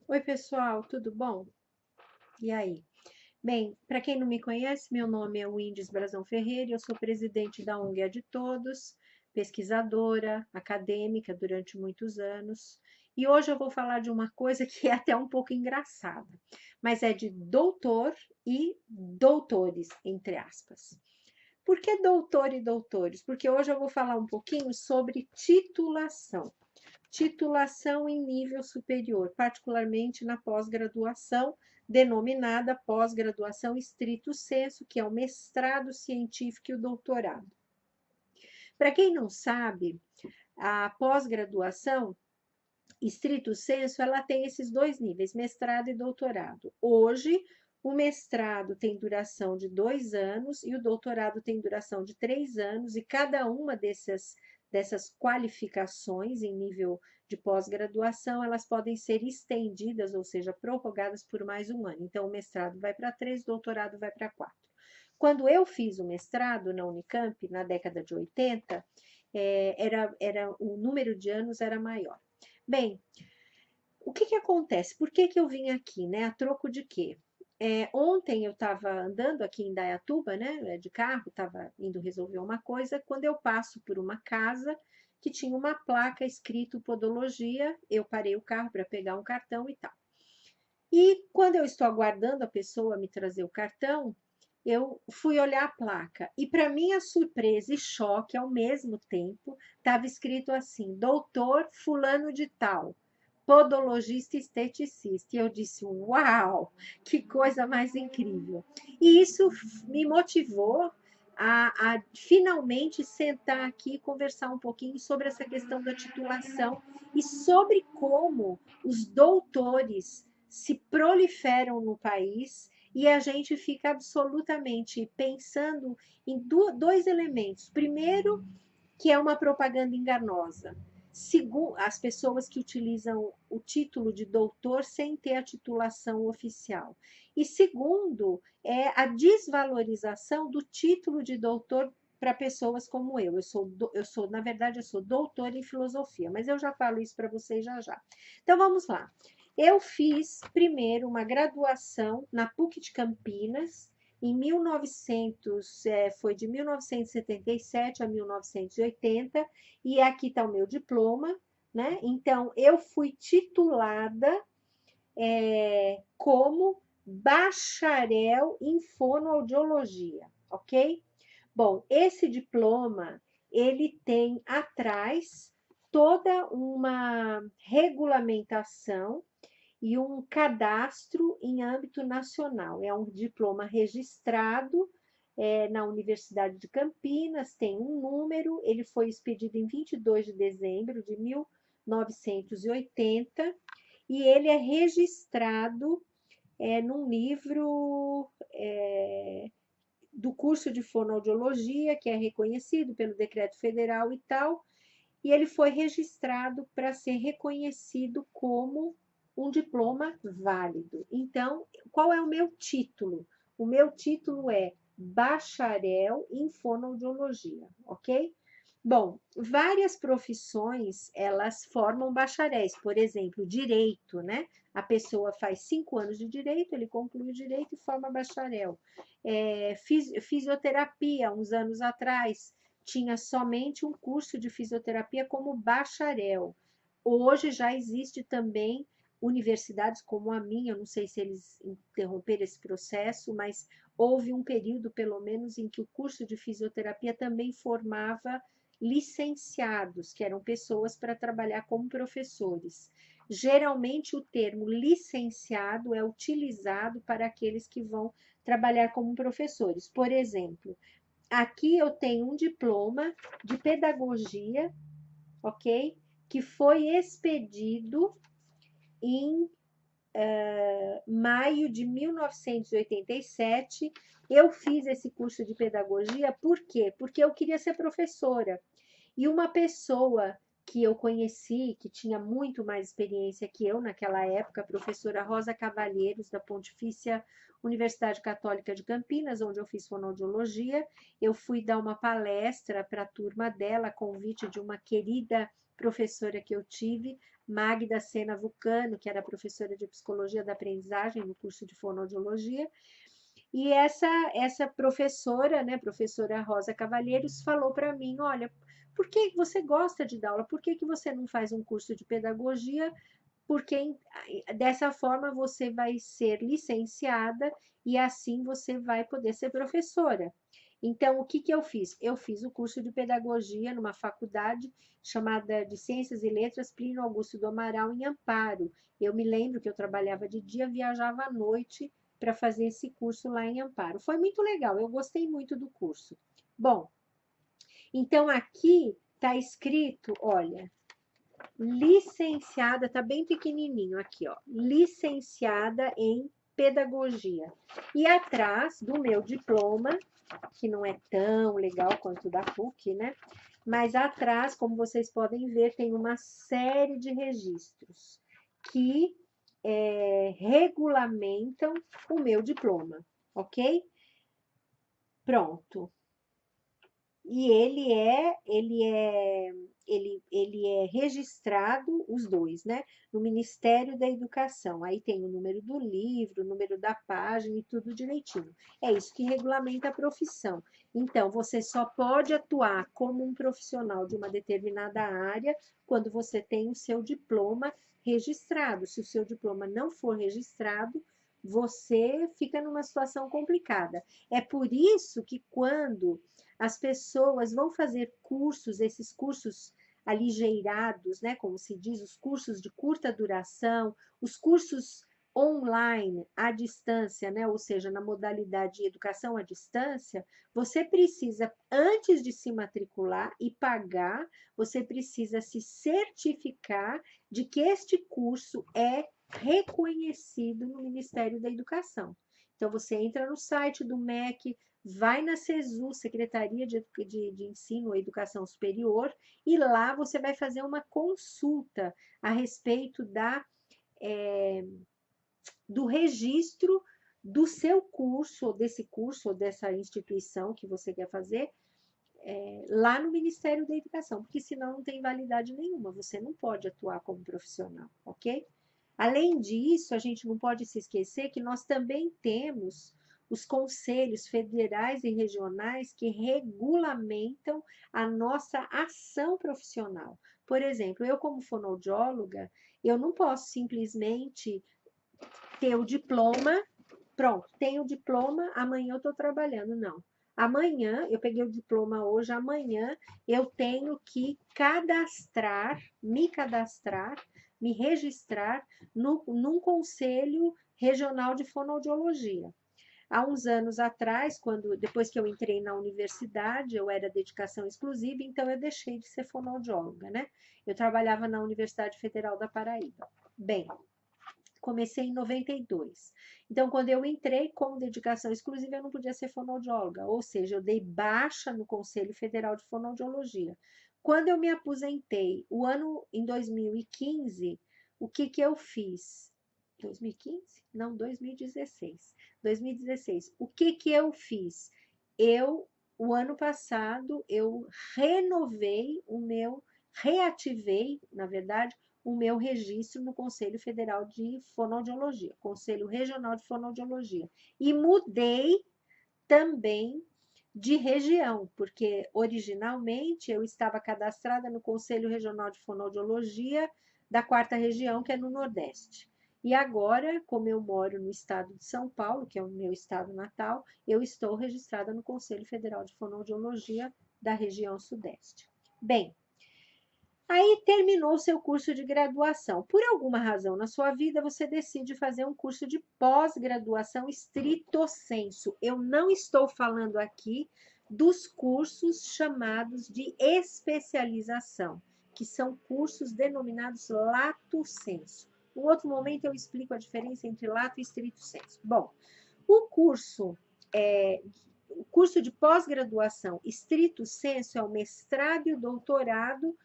Oi, pessoal, tudo bom? E aí? Bem, para quem não me conhece, meu nome é Windes Brazão Ferreira, eu sou presidente da ONG É de Todos, pesquisadora, acadêmica durante muitos anos, e hoje eu vou falar de uma coisa que é até um pouco engraçada, mas é de doutor e doutores, entre aspas. Por que doutor e doutores? Porque hoje eu vou falar um pouquinho sobre titulação. Titulação em nível superior, particularmente na pós-graduação, denominada pós-graduação estrito sensu, que é o mestrado científico e o doutorado. Para quem não sabe, a pós-graduação estrito sensu, ela tem esses dois níveis, mestrado e doutorado. Hoje, o mestrado tem duração de 2 anos e o doutorado tem duração de 3 anos, e cada uma dessas qualificações em nível de pós-graduação, elas podem ser estendidas, ou seja, prorrogadas por mais um ano. Então, o mestrado vai para 3, o doutorado vai para 4. Quando eu fiz o mestrado na Unicamp, na década de 80, o número de anos era maior. Bem, o que que acontece? Por que que eu vim aqui, né? A troco de quê? Ontem eu estava andando aqui em Dayatuba, né, de carro, estava indo resolver uma coisa, quando eu passo por uma casa que tinha uma placa escrito podologia, eu parei o carro para pegar um cartão e tal. E quando eu estou aguardando a pessoa me trazer o cartão, eu fui olhar a placa e, para minha surpresa e choque ao mesmo tempo, estava escrito assim: Doutor Fulano de Tal, podologista esteticista. E eu disse: Uau, que coisa mais incrível! E isso me motivou a finalmente sentar aqui e conversar um pouquinho sobre essa questão da titulação e sobre como os doutores se proliferam no país e a gente fica absolutamente pensando em dois elementos. Primeiro, que é uma propaganda enganosa. Segundo, as pessoas que utilizam o título de doutor sem ter a titulação oficial. E segundo, é a desvalorização do título de doutor para pessoas como eu. Na verdade, eu sou doutora em filosofia, mas eu já falo isso para vocês já já. Então vamos lá. Eu fiz primeiro uma graduação na PUC de Campinas, em 1900, foi de 1977 a 1980, e aqui está o meu diploma, né? Então, eu fui titulada como bacharel em fonoaudiologia, ok? Bom, esse diploma, ele tem atrás toda uma regulamentação e um cadastro em âmbito nacional. É um diploma registrado na Universidade de Campinas, tem um número, ele foi expedido em 22 de dezembro de 1980 e ele é registrado num livro do curso de fonoaudiologia, que é reconhecido pelo decreto federal e tal, e ele foi registrado para ser reconhecido como um diploma válido. Então, qual é o meu título? O meu título é bacharel em fonoaudiologia, ok? Bom, várias profissões, elas formam bacharéis, por exemplo, direito, né? A pessoa faz 5 anos de direito, ele conclui o direito e forma bacharel. Fisioterapia, uns anos atrás, tinha somente um curso de fisioterapia como bacharel. Hoje já existe também universidades como a minha, eu não sei se eles interromperam esse processo, mas houve um período, pelo menos, em que o curso de fisioterapia também formava licenciados, que eram pessoas para trabalhar como professores. Geralmente, o termo licenciado é utilizado para aqueles que vão trabalhar como professores. Por exemplo, aqui eu tenho um diploma de pedagogia, ok? Que foi expedido em maio de 1987. Eu fiz esse curso de pedagogia, por quê? Porque eu queria ser professora. E uma pessoa que eu conheci, que tinha muito mais experiência que eu naquela época, a professora Rosa Cavalheiros, da Pontifícia Universidade Católica de Campinas, onde eu fiz fonoaudiologia, eu fui dar uma palestra para a turma dela, a convite de uma querida professora que eu tive, Magda Sena Vulcano, que era professora de psicologia da aprendizagem no curso de fonoaudiologia. E essa professora, né, professora Rosa Cavalheiros, falou para mim, olha, por que você gosta de dar aula? Por que você não faz um curso de pedagogia? Porque dessa forma você vai ser licenciada e assim você vai poder ser professora. Então, o que eu fiz? Eu fiz o curso de pedagogia numa faculdade chamada de Ciências e Letras Plínio Augusto do Amaral, em Amparo. Eu me lembro que eu trabalhava de dia, viajava à noite para fazer esse curso lá em Amparo. Foi muito legal, eu gostei muito do curso. Bom, então aqui está escrito, olha, licenciada, tá bem pequenininho aqui, ó, licenciada em pedagogia. E atrás do meu diploma, que não é tão legal quanto o da PUC, né? Mas atrás, como vocês podem ver, tem uma série de registros que regulamentam o meu diploma, ok? Pronto. E ele é registrado, os dois, né? No Ministério da Educação. Aí tem o número do livro, o número da página e tudo direitinho. É isso que regulamenta a profissão. Então, você só pode atuar como um profissional de uma determinada área quando você tem o seu diploma registrado. Se o seu diploma não for registrado, você fica numa situação complicada. É por isso que quando as pessoas vão fazer cursos, esses cursos aligeirados, né, como se diz, os cursos de curta duração, os cursos online, à distância, né, ou seja, na modalidade de educação à distância, você precisa, antes de se matricular e pagar, você precisa se certificar de que este curso é reconhecido no Ministério da Educação. Então, você entra no site do MEC, vai na CESU, Secretaria de Ensino e Educação Superior, e lá você vai fazer uma consulta a respeito do registro do seu curso, ou dessa instituição que você quer fazer, lá no Ministério da Educação, porque senão não tem validade nenhuma, você não pode atuar como profissional, ok? Além disso, a gente não pode se esquecer que nós também temos os conselhos federais e regionais que regulamentam a nossa ação profissional. Por exemplo, eu como fonoaudióloga, eu não posso simplesmente ter o diploma, pronto, tenho o diploma, amanhã eu estou trabalhando, não. Amanhã, eu peguei o diploma hoje, amanhã eu tenho que me registrar num conselho regional de fonoaudiologia. Há uns anos atrás, depois que eu entrei na universidade, eu era dedicação exclusiva, então eu deixei de ser fonoaudióloga, né? Eu trabalhava na Universidade Federal da Paraíba. Bem, comecei em 92. Então, quando eu entrei como dedicação exclusiva, eu não podia ser fonoaudióloga, ou seja, eu dei baixa no Conselho Federal de Fonoaudiologia. Quando eu me aposentei, em 2015, o que eu fiz? 2015? Não, 2016. 2016. O que eu fiz? O ano passado, eu reativei, na verdade, o meu registro no Conselho Federal de Fonoaudiologia, Conselho Regional de Fonoaudiologia. E mudei também de região, porque originalmente eu estava cadastrada no Conselho Regional de Fonoaudiologia da 4ª região, que é no Nordeste. E agora, como eu moro no estado de São Paulo, que é o meu estado natal, eu estou registrada no Conselho Federal de Fonoaudiologia da região Sudeste. Bem, aí terminou o seu curso de graduação. Por alguma razão na sua vida, você decide fazer um curso de pós-graduação stricto sensu. Eu não estou falando aqui dos cursos chamados de especialização, que são cursos denominados lato sensu. Em outro momento eu explico a diferença entre lato e stricto sensu. Bom, o curso de pós-graduação stricto sensu é o mestrado e o doutorado.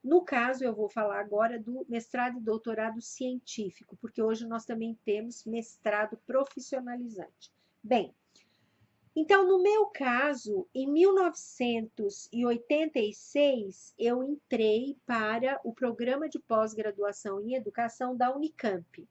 No caso, eu vou falar agora do mestrado e doutorado científico, porque hoje nós também temos mestrado profissionalizante. Bem, Então, no meu caso, em 1986, eu entrei para o programa de pós-graduação em educação da Unicamp.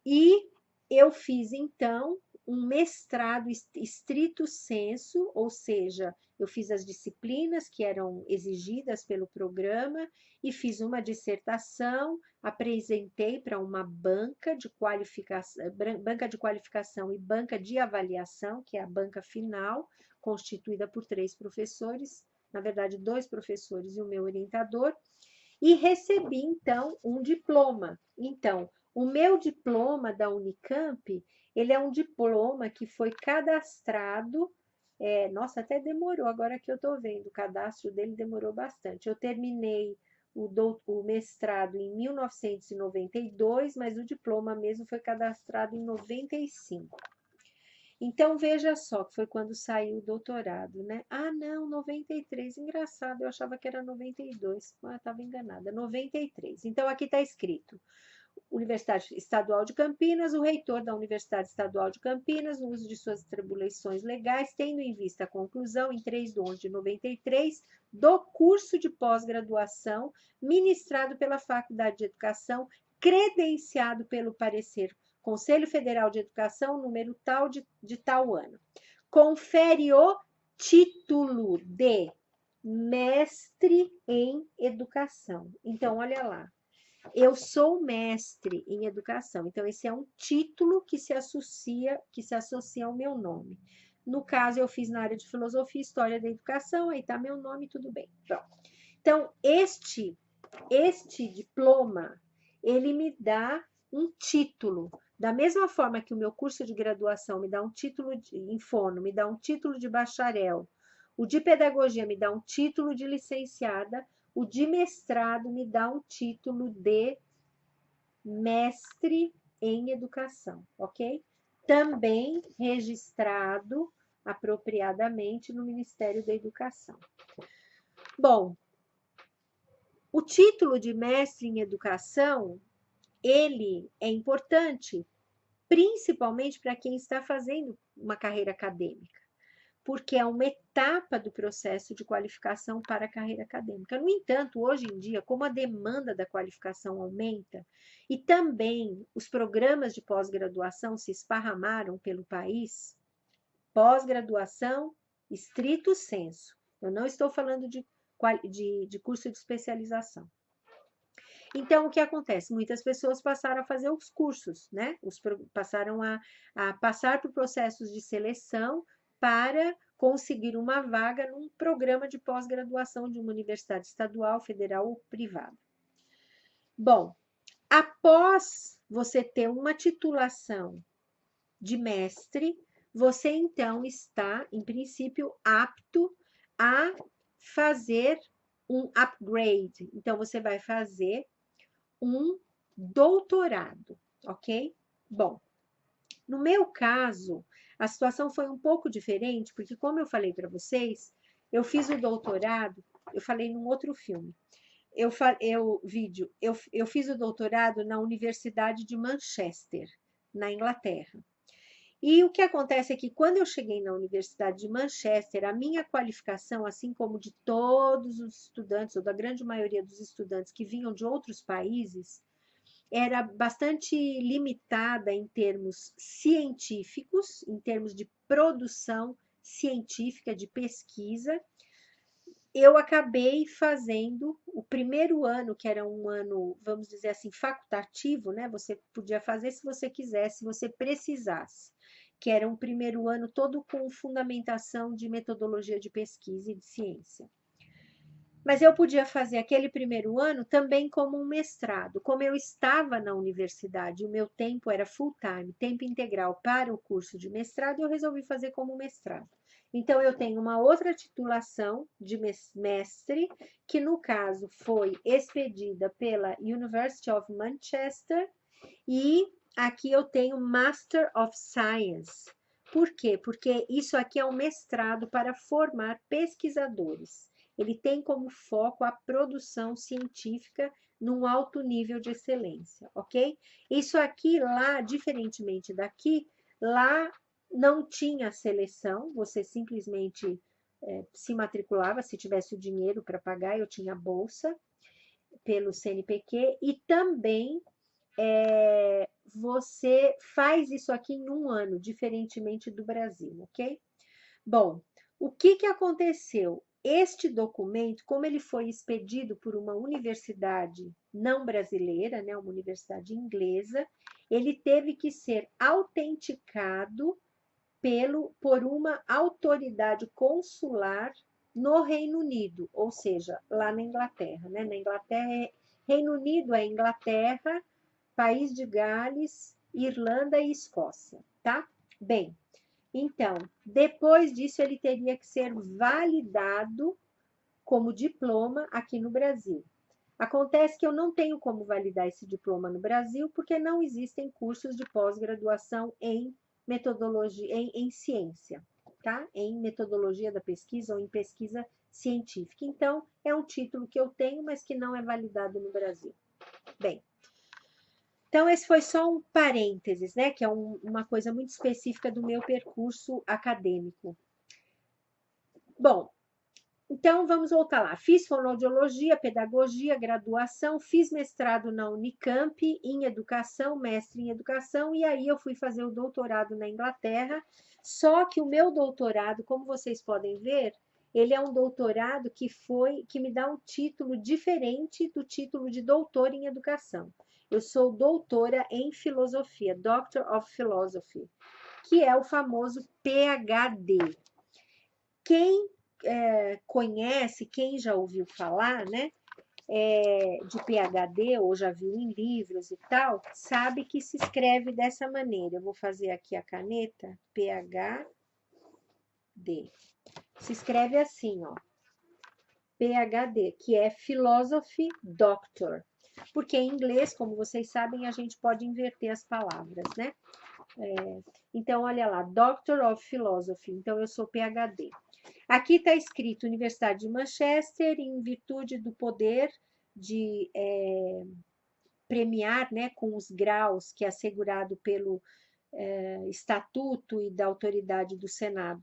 E eu fiz, então, um mestrado estrito sensu, ou seja, eu fiz as disciplinas que eram exigidas pelo programa e fiz uma dissertação, apresentei para uma banca de qualificação e banca de avaliação, que é a banca final, constituída por 3 professores, na verdade, 2 professores e o meu orientador, e recebi, então, um diploma. Então, o meu diploma da Unicamp, ele é um diploma que foi cadastrado, nossa, até demorou, agora que eu estou vendo, o cadastro dele demorou bastante. Eu terminei o mestrado em 1992, mas o diploma mesmo foi cadastrado em 95. Então, veja só, que foi quando saiu o doutorado, né? Ah, não, 93, engraçado, eu achava que era 92, estava enganada, 93. Então, aqui está escrito, Universidade Estadual de Campinas, o reitor da Universidade Estadual de Campinas, no uso de suas atribuições legais, tendo em vista a conclusão, em 3 de 11 de 93, do curso de pós-graduação, ministrado pela Faculdade de Educação, credenciado pelo parecer Conselho Federal de Educação, número tal de tal ano. Confere o título de mestre em educação. Então, olha lá. Eu sou mestre em educação, então esse é um título que se associa ao meu nome. No caso, eu fiz na área de filosofia e história da educação, aí tá meu nome, tudo bem. Pronto. Então, este diploma, ele me dá um título. Da mesma forma que o meu curso de graduação me dá um título em fono, me dá um título de bacharel, o de pedagogia me dá um título de licenciada, o de mestrado me dá um título de mestre em educação, ok? Também registrado apropriadamente no Ministério da Educação. Bom, o título de mestre em educação, ele é importante, principalmente para quem está fazendo uma carreira acadêmica, porque é uma etapa do processo de qualificação para a carreira acadêmica. No entanto, hoje em dia, como a demanda da qualificação aumenta e também os programas de pós-graduação se esparramaram pelo país, pós-graduação estrito sensu. Eu não estou falando de curso de especialização. Então, o que acontece? Muitas pessoas passaram a fazer os cursos, né? Passaram a passar por processos de seleção para conseguir uma vaga num programa de pós-graduação de uma universidade estadual, federal ou privada. Bom, após você ter uma titulação de mestre, você então está, em princípio, apto a fazer um upgrade. Então, você vai fazer um doutorado, ok? Bom, no meu caso, a situação foi um pouco diferente, porque como eu falei para vocês, eu fiz o doutorado, eu falei num outro filme, eu fiz o doutorado na Universidade de Manchester, na Inglaterra. E o que acontece é que quando eu cheguei na Universidade de Manchester, a minha qualificação, assim como de todos os estudantes, ou da grande maioria dos estudantes que vinham de outros países, era bastante limitada em termos científicos, em termos de produção científica, de pesquisa. Eu acabei fazendo o primeiro ano, que era um ano, vamos dizer assim, facultativo, né? Você podia fazer se você quisesse, se você precisasse, que era um primeiro ano todo com fundamentação de metodologia de pesquisa e de ciência. Mas eu podia fazer aquele primeiro ano também como um mestrado. Como eu estava na universidade, o meu tempo era full time, tempo integral para o curso de mestrado, eu resolvi fazer como mestrado. Então, eu tenho uma outra titulação de mestre, que no caso foi expedida pela University of Manchester, e aqui eu tenho Master of Science. Por quê? Porque isso aqui é um mestrado para formar pesquisadores. Ele tem como foco a produção científica num alto nível de excelência, ok? Isso aqui lá, diferentemente daqui, lá não tinha seleção, você simplesmente se matriculava, se tivesse o dinheiro para pagar, eu tinha bolsa pelo CNPq, e também você faz isso aqui em um ano, diferentemente do Brasil, ok? Bom, o que aconteceu? Este documento, como ele foi expedido por uma universidade não brasileira, né, uma universidade inglesa, ele teve que ser autenticado por uma autoridade consular no Reino Unido, ou seja, lá na Inglaterra, né? Na Inglaterra, Reino Unido é Inglaterra, País de Gales, Irlanda e Escócia, tá? Bem, então, depois disso ele teria que ser validado como diploma aqui no Brasil. Acontece que eu não tenho como validar esse diploma no Brasil porque não existem cursos de pós-graduação em metodologia, em ciência, tá? Em metodologia da pesquisa ou em pesquisa científica. Então, é um título que eu tenho, mas que não é validado no Brasil. Bem, então esse foi só um parênteses, né? Que é uma coisa muito específica do meu percurso acadêmico. Bom, então, vamos voltar lá. Fiz fonoaudiologia, pedagogia, graduação, fiz mestrado na Unicamp em educação, mestre em educação, e aí eu fui fazer o doutorado na Inglaterra. Só que o meu doutorado, como vocês podem ver, ele é um doutorado que me dá um título diferente do título de doutor em educação. Eu sou doutora em filosofia, Doctor of Philosophy, que é o famoso PhD. Quem conhece, quem já ouviu falar, né, de PhD ou já viu em livros e tal, sabe que se escreve dessa maneira. Eu vou fazer aqui a caneta, PhD. Se escreve assim, ó, PhD, que é Philosophy Doctor. Porque em inglês, como vocês sabem, a gente pode inverter as palavras, né? Então, olha lá, Doctor of Philosophy. Então, eu sou PhD. Aqui está escrito Universidade de Manchester, em virtude do poder de premiar, né, com os graus que é assegurado pelo estatuto e da autoridade do Senado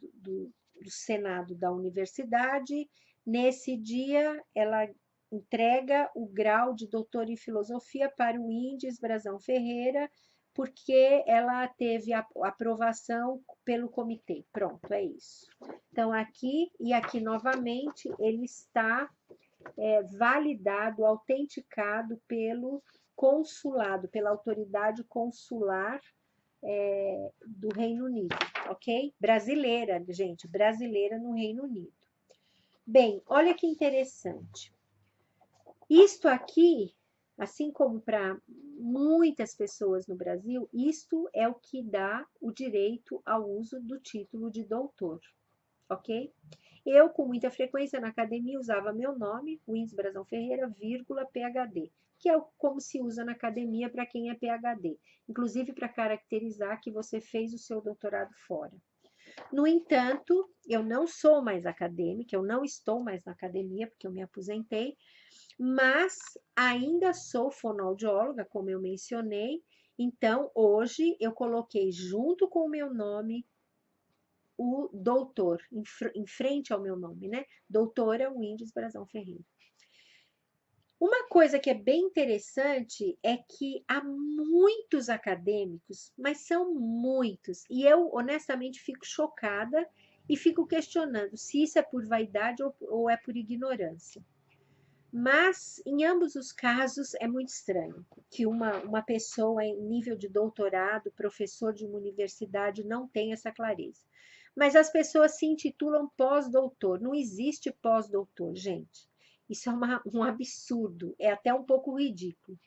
da universidade. Nesse dia, ela entrega o grau de doutor em filosofia para o Índice Brazão Ferreira, porque ela teve a aprovação pelo comitê. Pronto, é isso. Então, aqui e aqui novamente, ele está validado, autenticado pelo consulado, pela autoridade consular do Reino Unido, ok? Brasileira, gente, brasileira no Reino Unido. Bem, olha que interessante. Isto aqui, assim como para muitas pessoas no Brasil, isto é o que dá o direito ao uso do título de doutor, ok? Eu, com muita frequência na academia, usava meu nome, Wins Brazão Ferreira, vírgula, PhD, que é como se usa na academia para quem é PhD, inclusive para caracterizar que você fez o seu doutorado fora. No entanto, eu não sou mais acadêmica, eu não estou mais na academia, porque eu me aposentei, mas ainda sou fonoaudióloga, como eu mencionei, então hoje eu coloquei junto com o meu nome o doutor, em frente ao meu nome, né? Doutora Windis Brazão Ferreira. Uma coisa que é bem interessante é que há muitos acadêmicos, mas são muitos, e eu honestamente fico chocada e fico questionando se isso é por vaidade ou é por ignorância. Mas, em ambos os casos, é muito estranho que uma pessoa em nível de doutorado, professor de uma universidade, não tenha essa clareza. Mas as pessoas se intitulam pós-doutor. Não existe pós-doutor, gente. Isso é um absurdo, é até um pouco ridículo.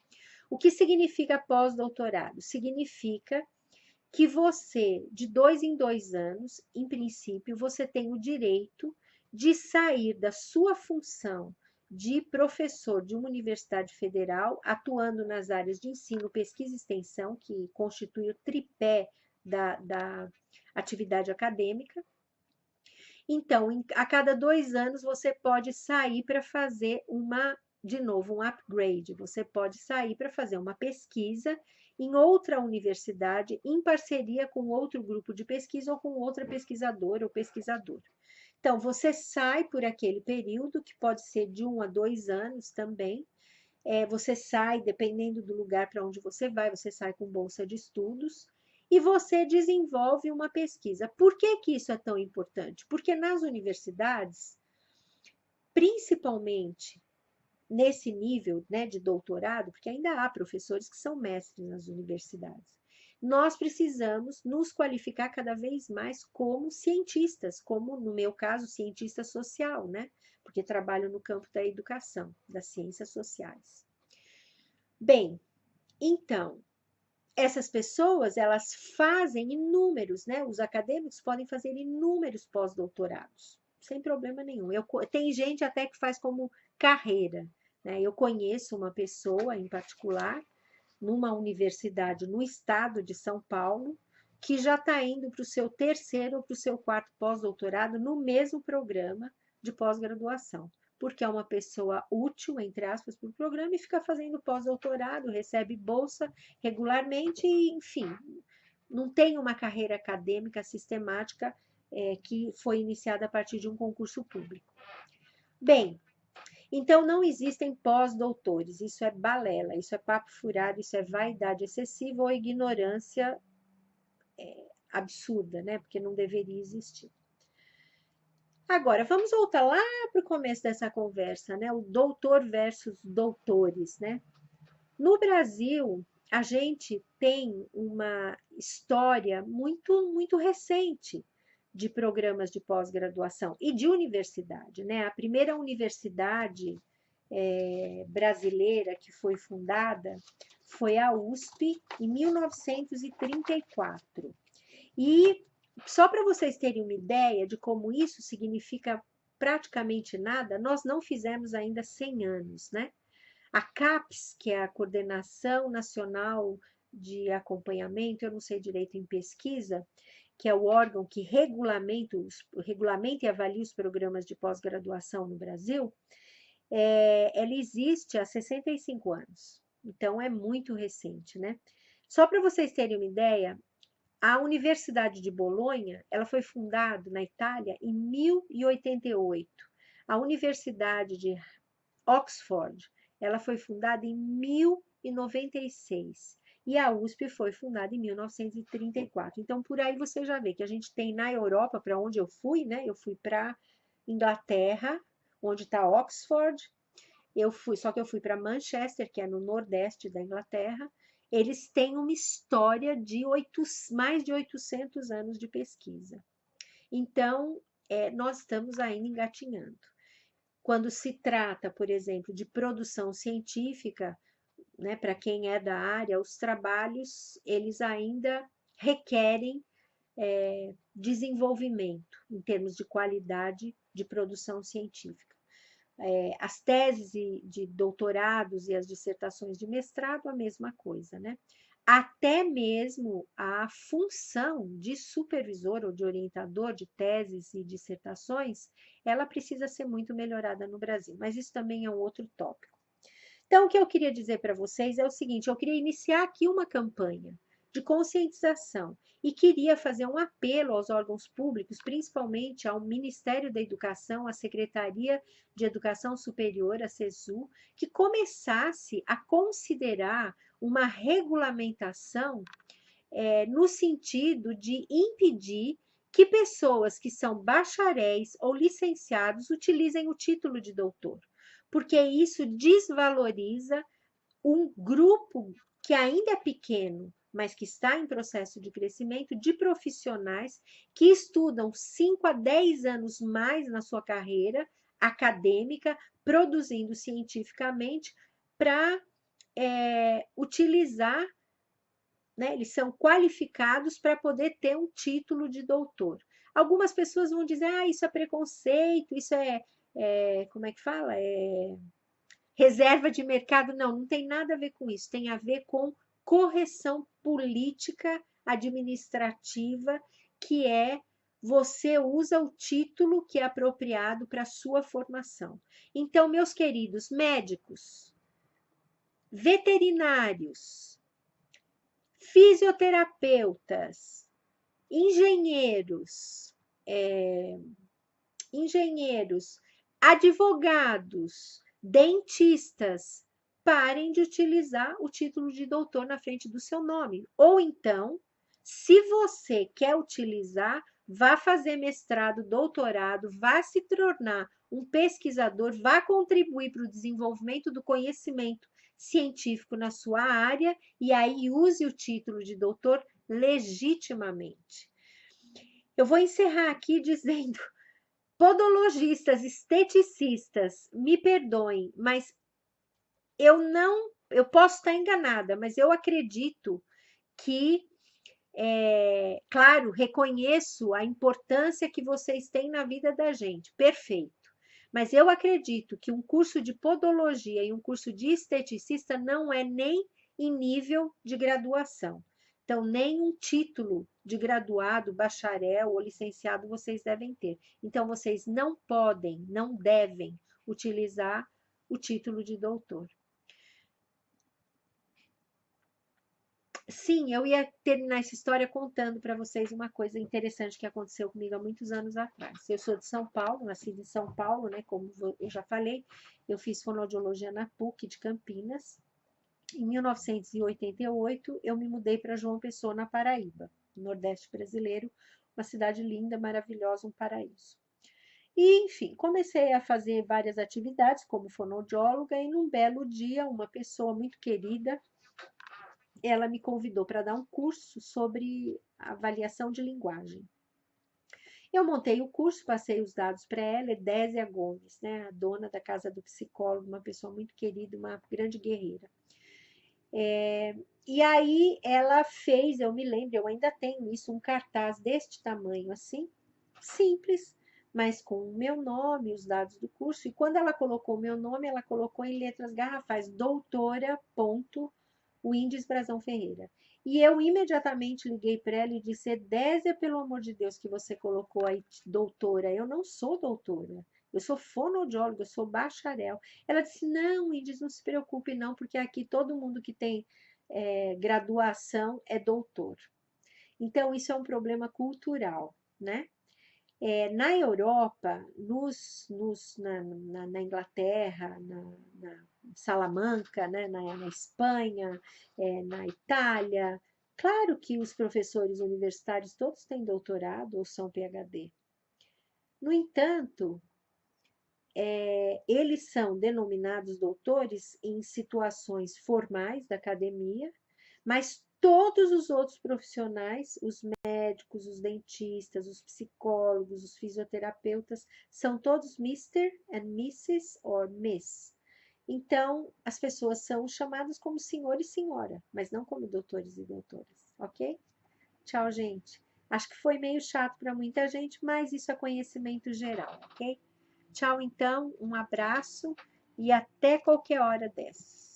O que significa pós-doutorado? Significa que você, de 2 em 2 anos, em princípio, você tem o direito de sair da sua função de professor de uma universidade federal, atuando nas áreas de ensino, pesquisa e extensão, que constitui o tripé da atividade acadêmica. Então, a cada 2 anos, você pode sair para fazer de novo, um upgrade. Você pode sair para fazer uma pesquisa em outra universidade, em parceria com outro grupo de pesquisa ou com outra pesquisadora ou pesquisador. Então, você sai por aquele período, que pode ser de 1 a 2 anos também. Você sai, dependendo do lugar para onde você sai com bolsa de estudos e você desenvolve uma pesquisa. Por que que isso é tão importante? Porque nas universidades, principalmente nesse nível, né, de doutorado, porque ainda há professores que são mestres nas universidades, nós precisamos nos qualificar cada vez mais como cientistas, como no meu caso, cientista social, né? Porque trabalho no campo da educação, das ciências sociais. Bem, então, essas pessoas, elas fazem inúmeros, né? Os acadêmicos podem fazer inúmeros pós-doutorados, sem problema nenhum. Tem gente até que faz como carreira, né? Eu conheço uma pessoa em particular, numa universidade no estado de São Paulo, que já está indo para o seu 3º ou para o seu 4º pós-doutorado no mesmo programa de pós-graduação, porque é uma pessoa útil, entre aspas, para o programa e fica fazendo pós-doutorado, recebe bolsa regularmente, e, enfim, não tem uma carreira acadêmica sistemática que foi iniciada a partir de um concurso público. Bem, então, não existem pós-doutores, isso é balela, isso é papo furado, isso é vaidade excessiva ou ignorância absurda, né? Porque não deveria existir. Agora, vamos voltar lá para o começo dessa conversa, né? O doutor versus doutores, né? No Brasil, a gente tem uma história muito recente de programas de pós-graduação e de universidade, né? A primeira universidade brasileira que foi fundada foi a USP em 1934. E só para vocês terem uma ideia de como isso significa praticamente nada, nós não fizemos ainda 100 anos, né? A CAPES, que é a Coordenação Nacional de Acompanhamento, eu não sei direito em pesquisa, que é o órgão que regulamenta e avalia os programas de pós-graduação no Brasil, ela existe há 65 anos, então é muito recente, né? Só para vocês terem uma ideia, a Universidade de Bolonha, ela foi fundada na Itália em 1088. A Universidade de Oxford, ela foi fundada em 1096. E a USP foi fundada em 1934. Então, por aí você já vê que a gente tem na Europa, para onde eu fui, né? Eu fui para Inglaterra, onde está Oxford. Só que eu fui para Manchester, que é no nordeste da Inglaterra. Eles têm uma história de mais de 800 anos de pesquisa. Então, nós estamos ainda engatinhando. Quando se trata, por exemplo, de produção científica, né, para quem é da área, os trabalhos, eles ainda requerem desenvolvimento em termos de qualidade de produção científica. As teses de doutorados e as dissertações de mestrado, a mesma coisa, né? Até mesmo a função de supervisor ou de orientador de teses e dissertações, ela precisa ser muito melhorada no Brasil, mas isso também é um outro tópico. Então, o que eu queria dizer para vocês é o seguinte, eu queria iniciar aqui uma campanha de conscientização e queria fazer um apelo aos órgãos públicos, principalmente ao Ministério da Educação, à Secretaria de Educação Superior, a CESU, que começasse a considerar uma regulamentação no sentido de impedir que pessoas que são bacharéis ou licenciados utilizem o título de doutor, porque isso desvaloriza um grupo que ainda é pequeno, mas que está em processo de crescimento, de profissionais que estudam 5 a 10 anos mais na sua carreira acadêmica, produzindo cientificamente para utilizar, né? Eles são qualificados para poder ter um título de doutor. Algumas pessoas vão dizer, isso é preconceito, isso como é que fala? Reserva de mercado. Não, não tem nada a ver com isso, tem a ver com correção política administrativa, que você usa o título que é apropriado para a sua formação. Então, meus queridos médicos, veterinários, fisioterapeutas, engenheiros, advogados, dentistas, parem de utilizar o título de doutor na frente do seu nome. Ou então, se você quer utilizar, vá fazer mestrado, doutorado, vá se tornar um pesquisador, vá contribuir para o desenvolvimento do conhecimento científico na sua área e aí use o título de doutor legitimamente. Eu vou encerrar aqui dizendo: podologistas, esteticistas, me perdoem, mas eu posso estar enganada, mas eu acredito que, claro, reconheço a importância que vocês têm na vida da gente, perfeito. Mas eu acredito que um curso de podologia e um curso de esteticista não é nem em nível de graduação. Então, nem um título de graduado, bacharel ou licenciado vocês devem ter. Então, vocês não podem, não devem utilizar o título de doutor. Sim, eu ia terminar essa história contando para vocês uma coisa interessante que aconteceu comigo há muitos anos atrás. Eu sou de São Paulo, nasci em São Paulo, né? Como eu já falei, eu fiz fonoaudiologia na PUC de Campinas. Em 1988, eu me mudei para João Pessoa, na Paraíba, no Nordeste brasileiro, uma cidade linda, maravilhosa, um paraíso. E, enfim, comecei a fazer várias atividades como fonoaudióloga e num belo dia, uma pessoa muito querida, ela me convidou para dar um curso sobre avaliação de linguagem. Eu montei o curso, passei os dados para ela, Edésia Gomes, né, a dona da Casa do Psicólogo, uma pessoa muito querida, uma grande guerreira. E aí ela fez, eu me lembro, eu ainda tenho isso, um cartaz deste tamanho assim, simples, mas com o meu nome, os dados do curso, e quando ela colocou o meu nome, ela colocou em letras garrafais, doutora.Windes Brazão Ferreira. E eu imediatamente liguei para ela e disse: Edésia, pelo amor de Deus, que você colocou aí doutora. Eu não sou doutora, eu sou fonoaudióloga, eu sou bacharel. Ela disse: não, Windes, não se preocupe não, porque aqui todo mundo que tem graduação é doutor. Então, isso é um problema cultural, né? Na Europa, na Inglaterra, na Salamanca, né, na Espanha, na Itália, claro que os professores universitários todos têm doutorado ou são PhD. No entanto, eles são denominados doutores em situações formais da academia, mas todos os outros profissionais, os médicos, os dentistas, os psicólogos, os fisioterapeutas, são todos Mr. and Mrs. or Miss. Então, as pessoas são chamadas como senhor e senhora, mas não como doutores e doutoras, ok? Tchau, gente. Acho que foi meio chato para muita gente, mas isso é conhecimento geral, ok? Tchau, então, um abraço e até qualquer hora dessas.